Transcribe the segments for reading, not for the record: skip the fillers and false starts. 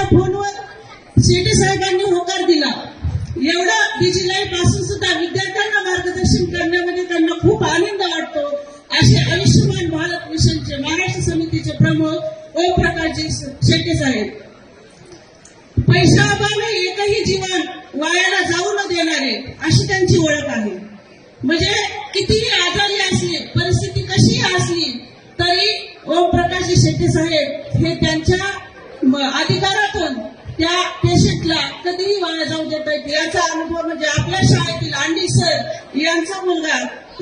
फोनवर शेटे साहेबांनी होकार दिला. एवढं डिजिलाईफ असून सुद्धा विद्यार्थ्यांना मार्गदर्शन करण्यामध्ये त्यांना खूप आनंद वाटतो. असे आयुष्यमान भारत मिशनचे महाराष्ट्र समितीचे प्रमुख ओमप्रकाशजी शेटे साहेब. पैशाअभावी एकही जीवन वायाला जाऊ न देणारे अशी त्यांची ओळख आहे. म्हणजे कितीही आजारी असली, परिस्थिती कशी असली तरी ओमप्रकाशजी शेटे साहेब हे त्यांच्या अधिकारातून त्या पेशंटला कधीही वाया जाऊ देता येते. याचा अनुभव म्हणजे आपल्या शाळेतील अंडी सर यांचा मुलगा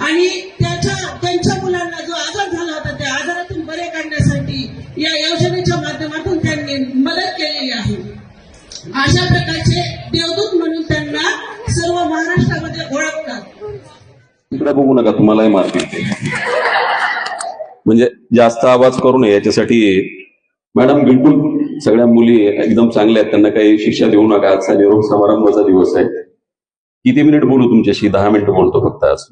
आणि त्यांच्या मुलांना जो आजार झाला होता त्या आजारातून बरे काढण्यासाठी या योजनेच्या माध्यमातून त्यांनी मदत केलेली आहे. अशा प्रकारचे देवदूत म्हणून त्यांना सर्व महाराष्ट्रामध्ये ओळखतात. इकडे बघू नका, तुम्हालाही मारतील ते. म्हणजे जास्त आवाज करू नये याच्यासाठी मॅडम बिलकुल सगळ्या मुली एकदम चांगल्या आहेत, त्यांना काही शिक्षा देऊ नका. आजचा निरोप समारंभाचा दिवस आहे. किती मिनिट बोलू तुमच्याशी? 10 मिनिटं बोलतो फक्त. आज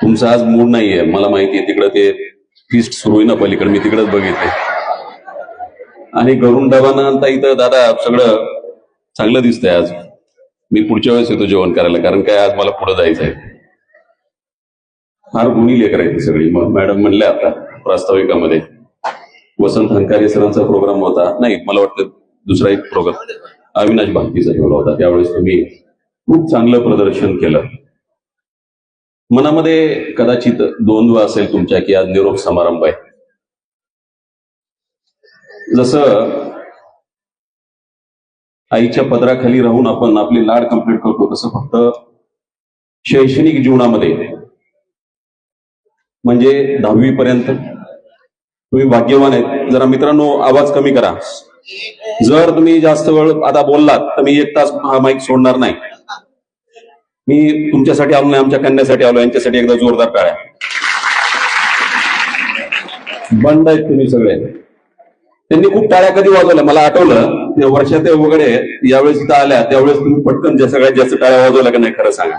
तुमचा आज मूड नाहीये मला माहिती आहे. तिकडे ते फिस्ट सुरू आहे ना पलीकडे, मी तिकडेच बघितले. आणि घरून डबाना आणता इथं दादा सगळं चांगलं दिसतंय. आज मी पुढच्या वेळेस येतो जेवण करायला, कारण काय आज मला पुढे जायचं आहे. फार गुणी लेकर आहे ती सगळी. मग मॅडम म्हणल्या आता प्रास्ताविकामध्ये वसंत हंकारे सरांचा प्रोग्राम होता, नाही मला वाटतं दुसरा एक प्रोग्राम अविनाश भागतीचा ठेवला होता. त्यावेळेस तुम्ही खूप चांगलं प्रदर्शन केलं. मनामध्ये कदाचित द्वंद्व असेल तुमच्या की आज निरोप समारंभ आहे. जसं आईच्या पदराखाली राहून आपण आपले लाड कंप्लीट करतो, तसं फक्त शैक्षणिक जीवनामध्ये म्हणजे 10वी पर्यंत तुम्ही भाग्यवान आहेत. जरा मित्रांनो आवाज कमी करा. जर तुम्ही जास्त वेळ आता बोललात तर मी 1 तास हा माईक सोडणार नाही. मी तुमच्यासाठी आलो नाही, आमच्या कन्यासाठी आलो. यांच्यासाठी एकदा जोरदार टाळ्या. बंद आहेत तुम्ही सगळे. त्यांनी खूप टाळ्या कधी वाजवल्या मला आठवलं, ते वर्षात वगैरे यावेळेस इथं आल्या त्यावेळेस तुम्ही पटकन ज्या सगळ्यात जास्त टाळ्या वाजवल्या का नाही खरं सांगा.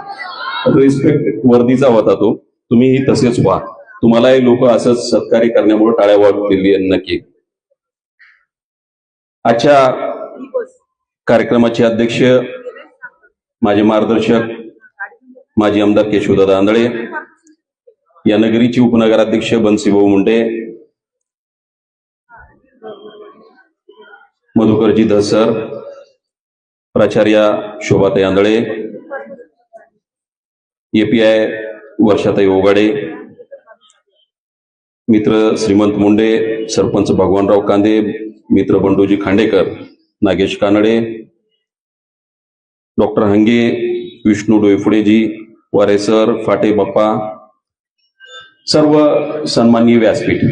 रिस्पेक्ट वर्दीचा होता तो. तुम्ही तसेच व्हा. तुम्हालाही लोक असंच सत्कार्य करण्यामुळे टाळ्या वाजवलेली नक्की. आजच्या कार्यक्रमाचे अध्यक्ष माझे मार्गदर्शक माजी आमदार केशवदादा आंधळे, या नगरीचे उपनगराध्यक्ष बन्सीभाऊ मुंडे, मधुकरजी धसर, प्राचार्या शोभाताई आंधळे, एपीआय वर्षाताई ओगाडे, मित्र श्रीमंत मुंडे, सरपंच भगवानराव कांदे, मित्र बंडूजी खांडेकर, नागेश कानडे, डॉक्टर हंगे, विष्णू डोईफुडेजी, वारेसर, फाटे बाप्पा, सर्व सन्माननीय व्यासपीठ.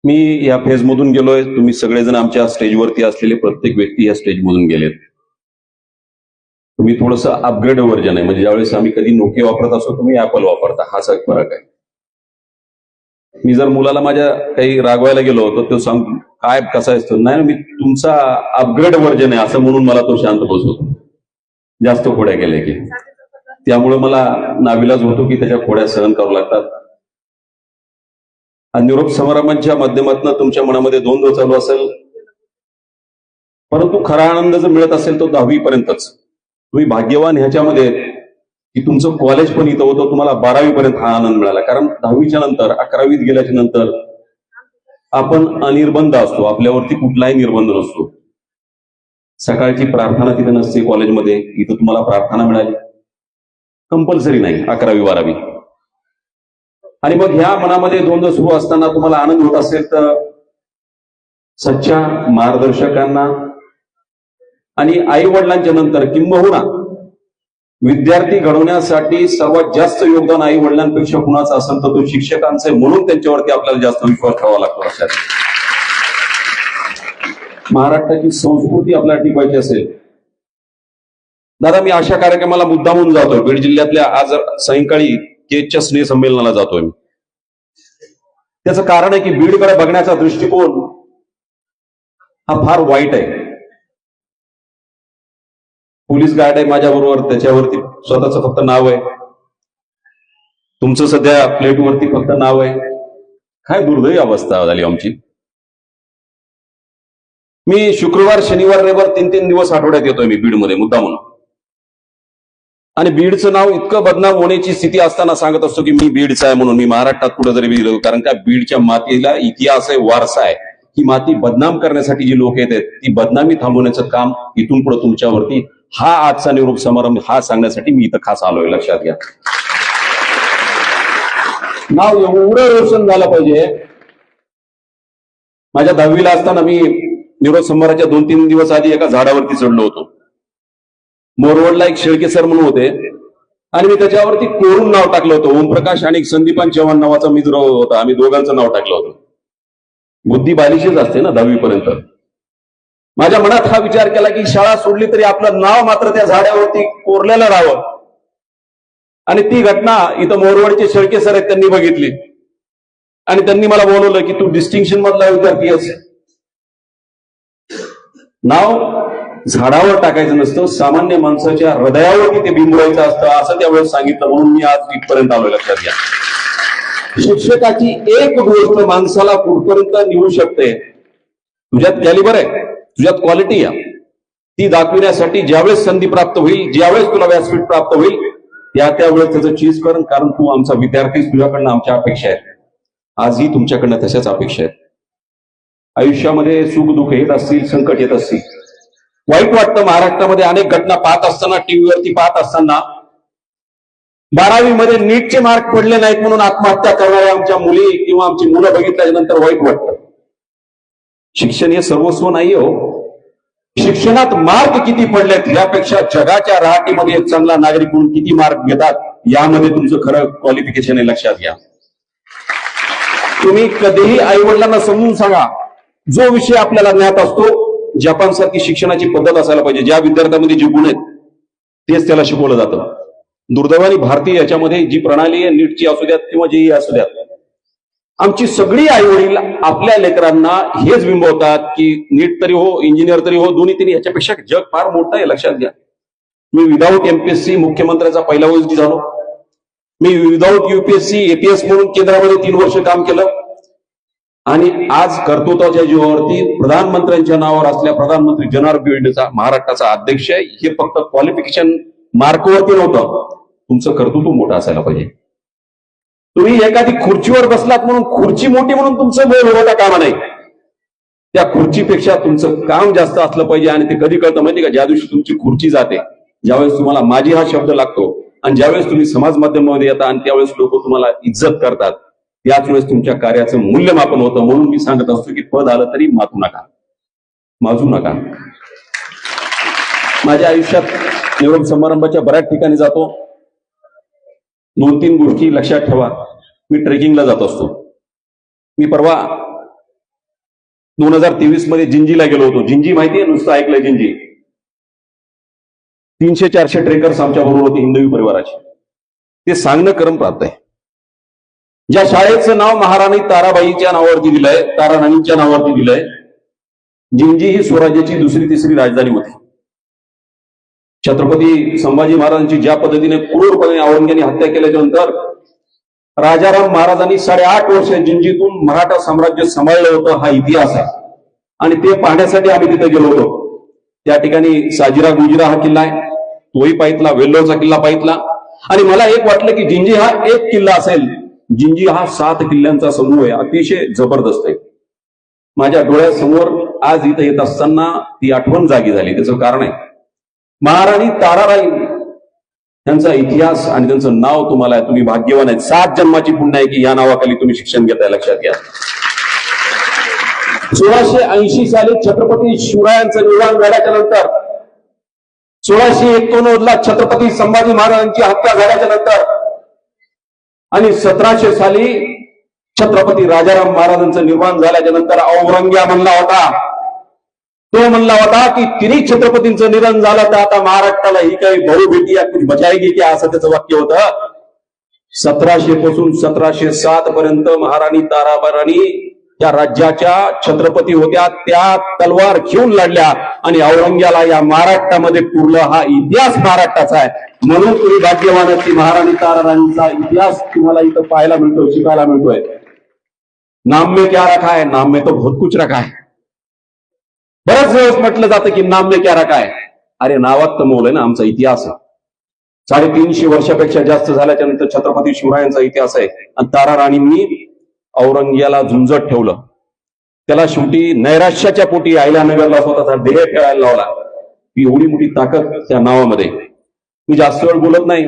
मी या फेजमधून गेलोय. तुम्ही सगळेजण आमच्या स्टेजवरती असलेले प्रत्येक व्यक्ती या स्टेजमधून गेलेत. तुम्ही थोडंसं अपग्रेड व्हर्जन आहे. म्हणजे ज्यावेळेस आम्ही कधी नोकिया वापरत असतो तुम्ही ऍपल वापरता, हा सगळा फरक आहे. मी जर मुलाला माझ्या काही रागवायला गेलो तर तो सांगतो काय कसा असतो, नाही मी तुमचा अपग्रेड व्हर्जन आहे असं म्हणून मला तो शांत बसवतो जास्त खोड्या केल्या की. त्यामुळे मला नाविलाज होतो की त्याच्या खोड्या सहन करावं लागतात. आणि निरोप समारंभांच्या माध्यमातून तुमच्या मनामध्ये द्वंद्व चालू असेल, परंतु खरा आनंद जर मिळत असेल तो 10वी पर्यंतच. तुम्ही भाग्यवान ह्याच्यामध्ये की तुमचं कॉलेज पण इथं होतं, तुम्हाला 12वी पर्यंत हा आनंद मिळाला. कारण 10वीच्या नंतर 11वीत गेल्याच्या नंतर आपण अनिर्बंध असतो, आपल्यावरती कुठलाही निर्बंध नसतो. सकाळची प्रार्थना तिथे नसते कॉलेजमध्ये, इथं तुम्हाला प्रार्थना मिळाली, कंपल्सरी नाही 11वी 12वी. आणि मग ह्या मनामध्ये द्वंद्व सुरू असताना तुम्हाला आनंद होत असेल तर सच्च्या मार्गदर्शकांना आणि आई वडिलांच्या नंतर किंबहुना विद्यार्थी घडवण्यासाठी सर्वात जास्त योगदान आई वडिलांपेक्षा कुणाचं असेल तर तो शिक्षकांचे, म्हणून त्यांच्यावरती आपल्याला जास्त विश्वास ठेवावा लागतो. अशात महाराष्ट्राची संस्कृती आपल्याला टिकवायची असेल. दादा मी अशा कार्यक्रमाला मुद्दामून जातोय. बीड जिल्ह्यातल्या आज सायंकाळी केजच्या स्नेह संमेलनाला जातोय. त्याचं कारण आहे की बीडकडे बघण्याचा दृष्टिकोन हा फार वाईट आहे. पोलीस गार्ड आहे माझ्या बरोबर, त्याच्यावरती स्वतःच फक्त नाव आहे. तुमचं सध्या प्लेटवरती फक्त नाव आहे. काय दुर्दैवी अवस्था झाली आमची. मी शुक्रवार शनिवार रविवार 3-3 दिवस आठवड्यात येतोय मी बीडमध्ये मुद्दा म्हणून. आणि बीडचं नाव इतकं बदनाम होण्याची स्थिती असताना सांगत असतो की मी बीडचा आहे म्हणून, मी महाराष्ट्रात कुठं जरी गेलो, कारण का बीडच्या मातीला इतिहास आहे, वारसा आहे. ही माती बदनाम करण्यासाठी जी लोक येत आहेत ती बदनामी थांबवण्याचं काम इथून पुढे तुमच्यावरती, हा आजचा निरोप समारंभ हा सांगण्यासाठी मी इथं खास आलोय, लक्षात घ्या. नाव एवढं रोशन झालं पाहिजे. माझ्या 10वीला असताना मी निरोप समारंभाच्या 2-3 दिवस आधी एका झाडावरती चढलो होतो. मोरवडला एक शेळके सर म्हणून होते आणि मी त्याच्यावरती कोरून नाव टाकलं होतं. ओमप्रकाश आणि संदीपान चव्हाण नावाचा मित्र होता, आम्ही दोघांचं नाव टाकलं होतं. बुद्धी बालिशीच असते ना 10वी पर्यंत. माझ्या मनात हा विचार केला की शाळा सोडली तरी आपलं नाव मात्र त्या झाडावरती कोरलेलं राहावं. आणि ती घटना इथं मोरवडचे शेळके सर आहेत त्यांनी बघितली आणि त्यांनी मला बोलवलं की तू डिस्टिंक्शन मधला विद्यार्थी आहेस, नाव झाडावर टाकायचं नसतं, सामान्य माणसाच्या हृदयावरती ते बिंबवायचं असतं, असं त्यावेळेस सांगितलं. म्हणून मी आज इथपर्यंत आलोय, लक्षात घ्या. शिक्षकाची एक गोष्ट माणसाला कुठपर्यंत निवडू शकते. तुझ्यात कॅलिबर आहे, तुझ्यात क्वालिटी आहे, ती दाखविण्यासाठी ज्यावेळेस संधी प्राप्त होईल, ज्यावेळेस तुला व्यासपीठ प्राप्त होईल, त्यावेळेस त्याचं चीज कर. कारण तू आमचा विद्यार्थी, तुझ्याकडनं आमच्या अपेक्षा आहेत. आजही तुमच्याकडनं तशाच अपेक्षा आहेत. आयुष्यामध्ये सुख दुःख येत असतील, संकट येत असतील, वाईट वाटतं. महाराष्ट्रामध्ये अनेक घटना पाहत असताना, टीव्हीवरती पाहत असताना, 12वी मध्ये नीटचे मार्क पडले नाहीत म्हणून आत्महत्या करणाऱ्या आमच्या मुली किंवा आमची मुलं बघितल्याच्या नंतर वाईट वाटतं. शिक्षण हे सर्वस्व नाही हो. शिक्षणात मार्क किती पडलेत यापेक्षा जगाच्या रहाटीमध्ये एक चांगला नागरिक म्हणून किती मार्क घेतात यामध्ये तुमचं खरं क्वालिफिकेशन आहे, लक्षात घ्या. तुम्ही कधीही आई वडिलांना समजून सांगा, जो विषय आपल्याला ज्ञात असतो, जपान सारखी शिक्षणाची पद्धत असायला पाहिजे. ज्या विद्यार्थ्यामध्ये जे गुण आहेत तेच त्याला शिकवलं जातं. दुर्दैवाने भारतीय याच्यामध्ये जी प्रणाली आहे, नीटची असू द्यात किंवा जेही असू द्यात, आमची सगळी आई वडील आपल्या लेकरांना हेच बिंबवतात की नीट तरी हो, इंजिनियर तरी हो, दोन्ही तरी. याच्यापेक्षा जग फार मोठं आहे, लक्षात घ्या. मी विदाऊट एमपीएससी मुख्यमंत्र्याचा पहिला वैद्य झालो. मी विदाऊट युपीएससी एपीएस म्हणून केंद्रामध्ये 3 वर्ष काम केलं आणि आज कर्तृत्वाच्या जीवावरती प्रधानमंत्र्यांच्या नावावर असल्या प्रधानमंत्री जन आरोग्य योजनेचा महाराष्ट्राचा अध्यक्ष आहे. हे फक्त क्वालिफिकेशन मार्कवरती नव्हतं, तुमचं कर्तृत्व मोठं असायला पाहिजे. तुम्ही एखादी खुर्चीवर बसलात म्हणून खुर्ची मोठी म्हणून तुमचं मोल होता कामा नाही. त्या खुर्चीपेक्षा तुमचं काम जास्त असलं पाहिजे. आणि ते कधी कळतं माहिती का? ज्या दिवशी तुमची खुर्ची जाते, ज्यावेळेस तुम्हाला माझी हा शब्द लागतो आणि ज्यावेळेस तुम्ही समाज माध्यमामध्ये येता आणि त्यावेळेस लोक तुम्हाला इज्जत करतात, त्याच वेळेस तुमच्या कार्याचं मूल्यमापन होतं. म्हणून मी सांगत असतो की पद आलं तरी माजू नका. माझ्या आयुष्यात निरोप समारंभाच्या बऱ्याच ठिकाणी जातो. 2-3 गोष्टी लक्षात ठेवा. मी ट्रेकिंगला जात असतो. मी परवा 2023 मध्ये जिंजीला गेलो होतो. जिंजी माहितीये? नुसतं ऐकलंय जिंजी. 300-400 ट्रेकर्स आमच्या बरोबर होते हिंदवी परिवाराचे. ते सांगणं क्रम प्राप्त आहे. ज्या शाळेचं नाव महाराणी ताराबाईच्या नावावरती दिलंय, ताराराणीच्या नावावरती दिलंय, जिंजी ही स्वराज्याची 2री-3री राजधानी होती. छत्रपती संभाजी महाराजांची ज्या पद्धतीने क्रूरपणे औरंगजेबाने हत्या केल्याच्या नंतर राजाराम महाराजांनी 8.5 वर्ष जिंजीतून मराठा साम्राज्य सांभाळलं होतं, हा इतिहास आहे. आणि ते पाहण्यासाठी आम्ही तिथे गेलो होतो. त्या ठिकाणी साजिरा गुजिरा हा किल्ला आहे, तोही पाहितला, वेल्लोरचा किल्ला पाहितला. आणि मला एक वाटलं की जिंजी हा एक किल्ला असेल. जिंजी हा 7 किल्ल्यांचा समूह आहे, अतिशय जबरदस्त आहे. माझ्या डोळ्यासमोर आज इथं येत असताना ती आठवण जागी झाली. त्याचं कारण आहे महाराणी ताराबाई यांचा इतिहास आणि त्यांचं नाव तुम्हाला आहे. तुम्ही भाग्यवान आहेत. 7 जन्माची पुण्य आहे की या नावाखाली तुम्ही शिक्षण घेताय, लक्षात घ्या. 1680 साली छत्रपती शिवरायांचं निर्माण झाल्याच्या नंतर, 1689 ला छत्रपती संभाजी महाराजांची हत्या झाल्याच्या नंतर आणि 1700 साली छत्रपती राजाराम महाराजांचं निर्माण झाल्याच्या नंतर औरंगजेब म्हणला होता की तिन्ही छत्रपतींचं निधन झालं तर आता महाराष्ट्राला ही काही भाऊ बेटी या कुछ बचाएगी क्या, असं त्याचं वाक्य होतं. 1700 पासून 1707 पर्यंत महाराणी ताराबाई या राज्याच्या छत्रपती होत्या. त्या तलवार घेऊन लढल्या आणि औरंगजेबाला या महाराष्ट्रामध्ये पुरलं. हा इतिहास महाराष्ट्राचा आहे. म्हणून तुम्ही भाग्यवान की महाराणी ताराराणीचा इतिहास तुम्हाला इथं पाहायला मिळतो, शिकायला मिळतोय. नाम में क्या रखा है? नाम में तो बहुत कुछ रखा है. बऱ्याच वेळेस म्हटलं जातं की नाम में क्या रखा है. अरे नावात तर मोल आहे ना आमचा इतिहास आहे. 350 वर्षापेक्षा जास्त झाल्याच्या नंतर छत्रपती शिवरायांचा इतिहास आहे. आणि तारा राणींनी औरंग्याला झुंजत ठेवलं. त्याला शेवटी नैराश्याच्या पोटी अहिल्यानगरला स्वतःचा देह खेळायला लावला. ही एवढी मोठी ताकद त्या नावामध्ये. मी जास्त वेळ बोलत नाही.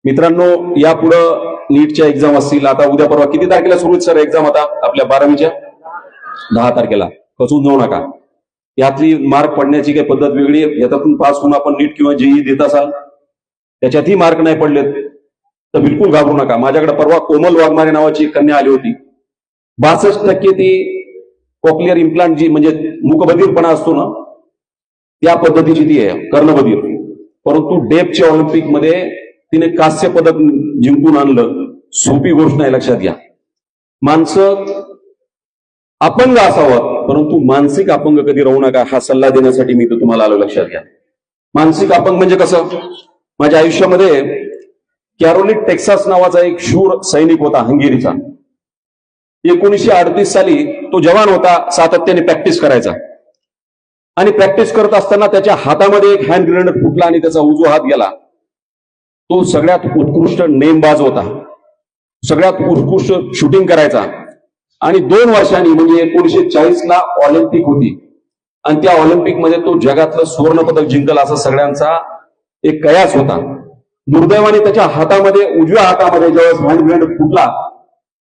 मित्रांनो, यापुढं नीटच्या एक्झाम असतील. आता उद्या परवा किती तारखेला सुरू सर एक्झाम? आता आपल्या 12वीच्या 10 तारखेला. खचून जाऊ नका. यातली मार्क पडण्याची काही पद्धत वेगळी आहे. याच्यातून पास होऊन आपण नीट किंवा जेई देत असाल, त्याच्यातही मार्क नाही पडलेत तर बिलकुल घाबरू नका. माझ्याकडे परवा कोमल वाघमारे नावाची एक कन्या आली होती. 62% ती कॉक्लिअर इम्प्लांट जी म्हणजे मुखबधीरपणा असतो ना, त्या पद्धतीची ती आहे, कर्णबधीर. परंतु डेपच्या ऑलिम्पिक मध्ये तिने कांस्य पदक जिंकून आणलं. सोपी गोष्ट नाही, लक्षात घ्या. माणसं अपंग असावं परंतु मानसिक अपंग कधी राहू नका, हा सल्ला देण्यासाठी मी तो तुम्हाला आलो. लक्षात घ्या. मानसिक अपंग म्हणजे कसं? माझ्या आयुष्यामध्ये कॅरोलिन टेक्सास नावाचा एक शूर सैनिक होता हंगेरीचा. 1938 साली तो जवान होता. सातत्याने प्रॅक्टिस करायचा आणि प्रॅक्टिस करत असताना त्याच्या हातामध्ये एक हँड ग्रेनेड फुटला आणि त्याचा उजवा हात गेला. तो सगळ्यात उत्कृष्ट नेमबाज होता, सगळ्यात उत्कृष्ट शूटिंग करायचा. आणि 2 वर्षांनी म्हणजे 1940ला ऑलिम्पिक होती आणि त्या ऑलिम्पिकमध्ये तो जगातलं सुवर्णपदक जिंकला असा सगळ्यांचा एक कयास होता. दुर्दैवाने त्याच्या हातामध्ये, उजव्या हातामध्ये ज्यावेळेस हँड ग्रेनेड फुटला,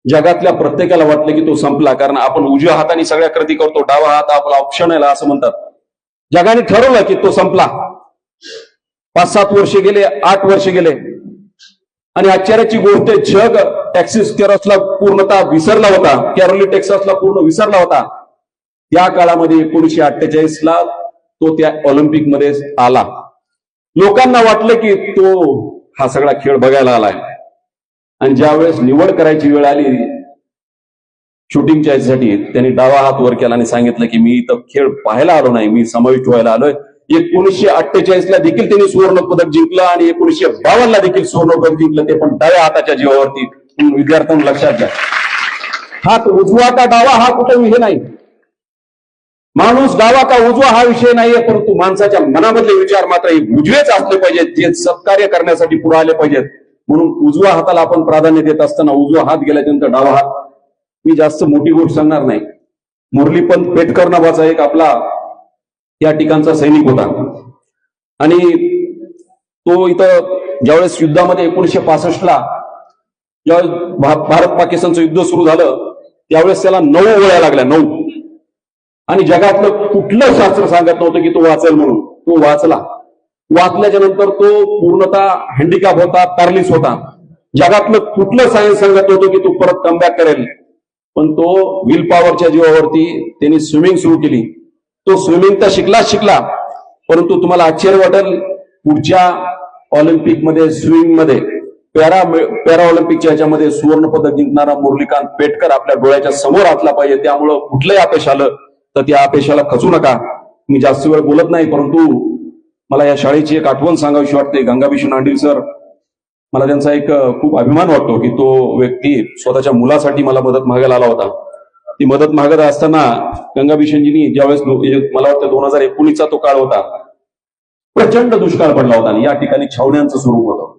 जगातल्या प्रत्येकाला वाटलं की तो संपला. कारण आपण उजव्या हाताने सगळ्या कृती करतो, डावा हात आपला ऑप्शन आहे असं म्हणतात. जगाने ठरवलं की तो संपला. 5-7 वर्ष गेले, 8 वर्ष गेले आणि आश्चर्याची गोष्ट आहे, जग टेक्सासला पूर्णतः विसरला होता. कॅरोलिन टेक्सासला पूर्ण विसरला होता. त्या काळामध्ये 1948ला तो त्या ऑलिम्पिक मध्ये आला. लोकांना वाटलं की तो हा सगळा खेळ बघायला आलाय. आणि ज्यावेळेस निवड करायची वेळ आली शूटिंगच्या याच्यासाठी, त्यांनी डावा हात वर केला आणि सांगितलं की मी इथं खेळ पाहायला आलो नाही, मी समाविष्ट व्हायला आलोय. 1948ला देखील त्यांनी सुवर्ण पदक जिंकलं आणि 1952ला देखील सुवर्ण पदक जिंकलं, ते पण डाव्या हाताच्या जीवावरती. विद्यार्थ्यांना लक्षात घ्या, हात उजवा का डावा हा कुठे विषय नाही. माणूस डावा का उजवा हा विषय नाहीये, परंतु माणसाच्या मनामधले विचार मात्र हे उजवेच असले पाहिजेत, जे सत्कार्य करण्यासाठी पुढे आले पाहिजेत. म्हणून उजव्या हाताला आपण प्राधान्य देत असताना उजवा हात गेल्यानंतर डावा हात. मी जास्त मोठी गोष्ट सांगणार नाही. मुरलीपंत पेटकर नावाचा एक आपला या ठिकाणचा सैनिक होता आणि तो इथं ज्यावेळेस युद्धामध्ये 1965ला ज्यावेळेस भारत पाकिस्तानचं युद्ध सुरू झालं त्यावेळेस त्याला 9 गोळ्या लागल्या, 9. आणि जगातलं कुठलं शास्त्र सांगत नव्हतं की तो वाचेल म्हणून. तो वाचला. वाचल्याच्या नंतर तो पूर्णतः हँडिकॅप होता, पॅरालिस होता. जगातलं कुठलं सायन्स सांगत नव्हतं की तो परत कमबॅक करेल. पण तो विल पॉवरच्या जीवावरती त्यांनी स्विमिंग सुरू केली. तो स्विमिंग तर शिकला, परंतु तुम्हाला आश्चर्य वाटेल, पुढच्या ऑलिम्पिकमध्ये स्विमिंग मध्ये पॅरा ऑलिम्पिकच्या याच्यामध्ये सुवर्ण पदक जिंकणारा मुरलीकांत पेटकर आपल्या डोळ्याच्या समोर असला पाहिजे. त्यामुळं कुठलंही अपयश आलं तर त्या अपयशाला खचू नका. मी जास्त वेळ बोलत नाही, परंतु मला या शाळेची एक आठवण सांगावीशी वाटते. गंगाभीषण आंडील सर, मला त्यांचा एक खूप अभिमान वाटतो की तो व्यक्ती स्वतःच्या मुलासाठी मला मदत मागायला आला होता. ती मदत मागत असताना गंगाभीषणजींनी ज्यावेळेस मला वाटतं 2019चा तो काळ होता, प्रचंड दुष्काळ पडला होता आणि या ठिकाणी छावण्यांचं स्वरूप होतं.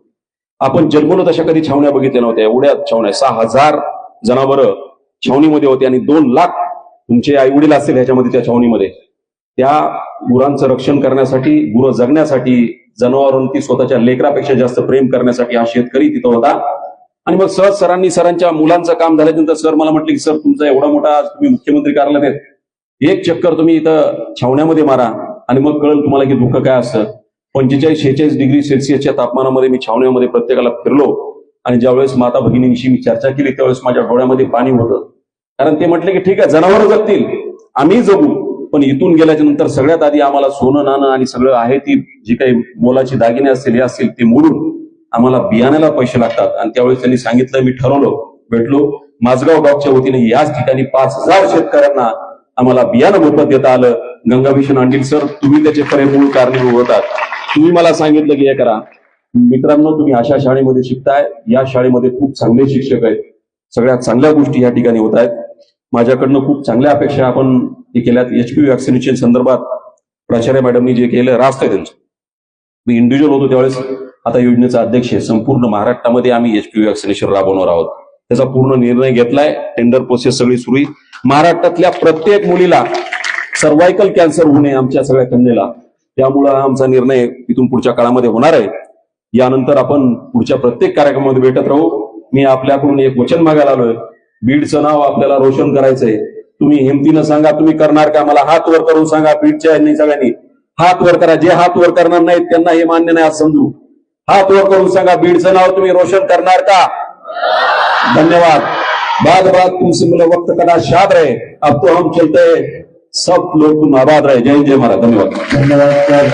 आपण जन्मलो तशा कधी छावण्या बघितल्या नव्हत्या. एवढ्या छावण्या, 6,000 जनावरं छावणीमध्ये होती आणि 2 लाख तुमचे आई वडील असतील ह्याच्यामध्ये त्या छावणीमध्ये. त्या गुरांचं रक्षण करण्यासाठी, गुरं जगण्यासाठी, जनावरांची स्वतःच्या लेकरापेक्षा जास्त प्रेम करण्यासाठी हा शेतकरी तिथं होता. आणि मग सरांच्या मुलांचं काम झाल्यानंतर सर मला म्हटले की सर तुमचा एवढा मोठा, तुम्ही मुख्यमंत्री कार्यालयात आहेत, एक चक्कर तुम्ही इथं छावण्यामध्ये मारा आणि मग कळेल तुम्हाला की दुःख काय असतं. 45-46 डिग्री सेल्सिअसच्या तापमानामध्ये मी छावण्यामध्ये प्रत्येकाला फिरलो आणि ज्यावेळेस माता भगिनींशी मी चर्चा केली त्यावेळेस माझ्या डोळ्यामध्ये पाणी होतं. कारण ते म्हटले की ठीक आहे, जनावरं जगतील, आम्ही जगू, पण इथून गेल्याच्या नंतर सगळ्यात आधी आम्हाला सोनं नाणं आणि सगळं आहे ती जी काही मोलाची दागिने असतील हे असतील ते मोडून आम्हाला बियाण्याला पैसे लागतात. आणि त्यावेळेस त्यांनी सांगितलं, मी ठरवलं, भेटलो माझगाव डॉकच्या वतीने याच ठिकाणी 5,000 शेतकऱ्यांना आम्हाला बियाणं मोफत देता आलं. गंगाभीषण आंडील सर, तुम्ही त्याचे खरे मूळ कारणीभूत होतात. तुम्ही मला सांगितलं की हे करा. मित्रांनो, तुम्ही अशा शाळेमध्ये शिकताय, या शाळेमध्ये खूप चांगले शिक्षक आहेत, सगळ्या चांगल्या गोष्टी या ठिकाणी होत आहेत. माझ्याकडनं खूप चांगल्या अपेक्षा आपण हे केल्यात. HPV व्हॅक्सिनेशन संदर्भात प्राचार्य मॅडमनी जे केलं रास्त आहे त्यांचं. मी इंडिव्हिज्युअल होतो त्यावेळेस, आता योजनेचा अध्यक्ष आहे. संपूर्ण महाराष्ट्रामध्ये आम्ही HPV व्हॅक्सिनेशन राबवणार आहोत. त्याचा पूर्ण निर्णय घेतलाय. टेंडर प्रोसेस सगळी सुरू आहे. महाराष्ट्रातल्या प्रत्येक मुलीला सर्व्हायकल कॅन्सर होऊ नये आमच्या सगळ्या कन्येला, त्यामुळं आमचा निर्णय इथून पुढच्या काळामध्ये होणार आहे. यानंतर आपण पुढच्या प्रत्येक कार्यक्रमामध्ये भेटत राहू. मी आपल्याकडून एक वचन मागायला आलोय. बीडचं नाव आपल्याला रोशन करायचंय. तुम्ही हिमतीनं सांगा, तुम्ही करणार का? मला हात वर करून सांगा. बीडच्या यांनी सगळ्यांनी हात वर करा. जे हात वर करणार नाहीत त्यांना हे मान्य नाही आज समजू. हात वर करून सांगा, बीडचं नाव तुम्ही रोशन करणार का? धन्यवाद. बाद बाद तुमसे मुलं वक्त कदा शाद रहे. अब तो हम चलते सब लोग तुम आबाद रहे. जय जय महाराज. धन्यवाद. धन्यवाद सर.